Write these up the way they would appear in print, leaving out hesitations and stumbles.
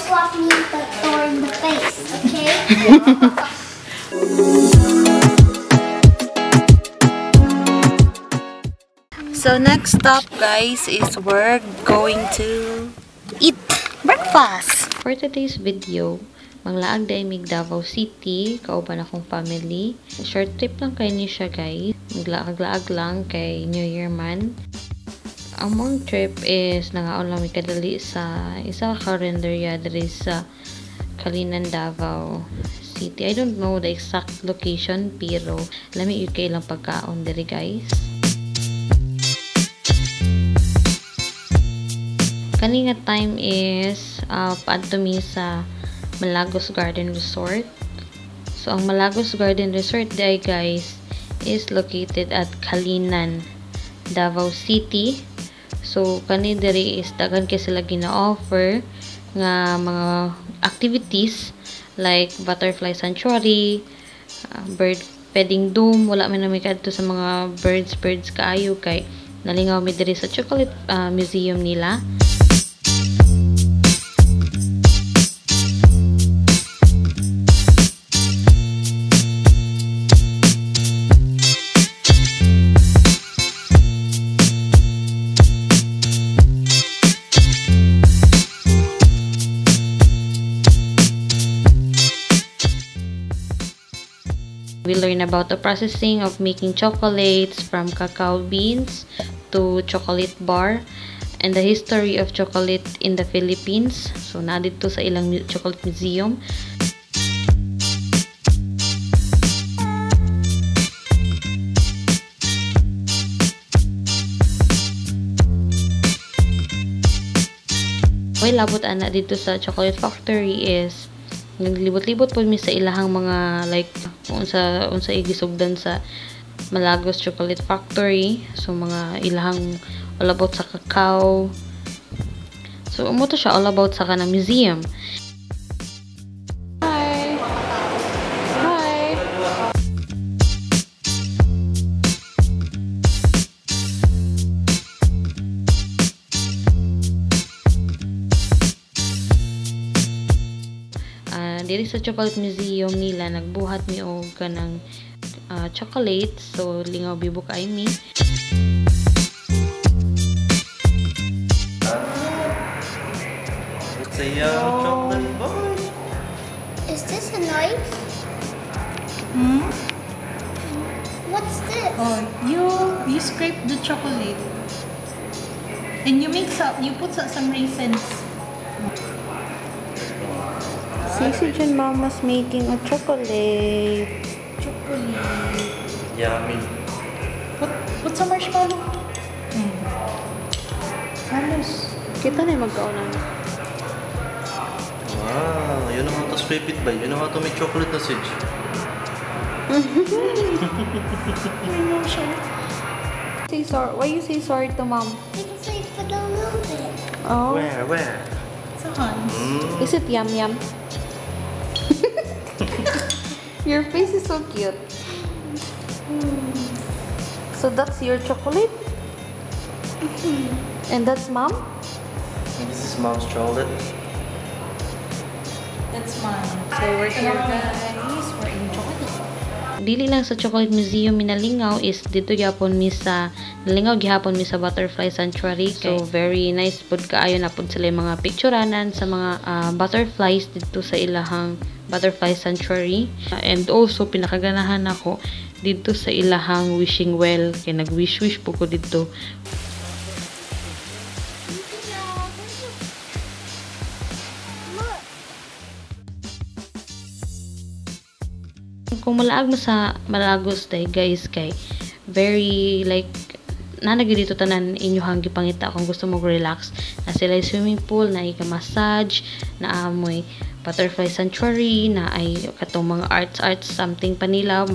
slap me the door in the face, okay? So next stop, guys, is we're going to eat breakfast. For today's video, manglaag day mig Davao City, kauban akong family. Short trip lang kay ni siya, guys. Maglaag-laag lang kay New Year man. Ang mong trip is nangaon lang kadali sa isa ka kalendarya diri sa Kalinan, Davao City. I don't know the exact location, pero lami UK lang pagkaon diri, guys. Kanina time is paadto mi sa Malagos Garden Resort. So ang Malagos Garden Resort day, guys, is located at Kalinan, Davao City. So kani diri is daghan kay sila gina-offer nga mga activities like butterfly sanctuary, bird feeding dome. Wala man na may kadto sa mga birds kaayo kay nalingaw mi diri sa chocolate museum nila. We learn about the processing of making chocolates from cacao beans to chocolate bar and the history of chocolate in the Philippines. So, na dito sa ilang chocolate museum. May labot ana dito sa chocolate factory is naglibot-libot po mi sa ilahang mga like unsa igisugdan sa Malagos Chocolate Factory. So mga ilahang all about sa cacao. So amo to siya all about sa kanang museum. Hi. Hi. Diri sa chocolate museum nila nagbuhat mi og kanang chocolate. So lingaw bibo kay mi. It's a chocolate bar. Is this a knife? Hmm? What's this? Oh, you scrape the chocolate and you put some raisins. Sisi Jun Mama's making a chocolate. Yummy. Put some marshmallow. Halos. Kita na yung magkaunan. Wow, you know how to scrape it ba? You know how to make chocolate sausage? I know siya. Say sorry. Why you say sorry to mom? Because I put a little bit. Oh. Where? Sa Hans. Is it yum yum? Your face is so cute. So that's your chocolate? And that's mom? This is mom's chocolate. That's mine. So we're here, guys. We're enjoying. Dili lang sa chocolate museum minalingaw is dito gyapon mi sa nalingaw gihapon mi sa butterfly sanctuary. So very nice pud kaayo na pud sila mga picturanan sa mga butterflies dito sa ilahang butterfly sanctuary. And also pinakaganahan ako dito sa ilahang wishing well kay nag-wish po ko dito. Kung malaag mo sa Malagos day, guys, kay very like nanagi dito tanan inyuhang gipangita kung gusto mo relax. Na sila swimming pool, na ika-massage, na amoy butterfly sanctuary, na ay katong mga arts something pa nila,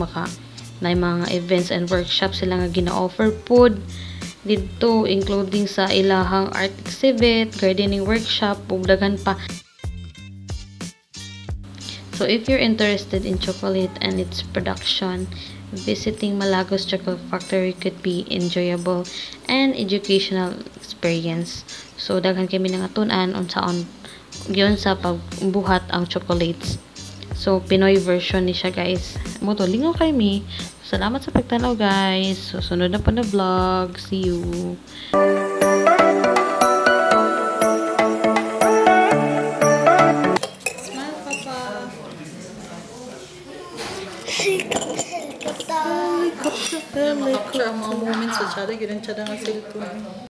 na mga events and workshops sila nga gina-offer food dito, including sa ilahang art exhibit, gardening workshop, ug daghan pa. So if you're interested in chocolate and its production, visiting Malagos Chocolate Factory could be enjoyable and educational experience. experience. So daghan kami nangatun-an unsaon giyon sa pagbuhat ang chocolates. So Pinoy version ni siya guys. Mo to lingaw kay mi. Salamat sa pagtanaw guys. So sunod na pa na vlog. See you. Smile, Papa. Helicopter. Makapture ang mga moments sa tsada. Yun ang tsada nga cellphone.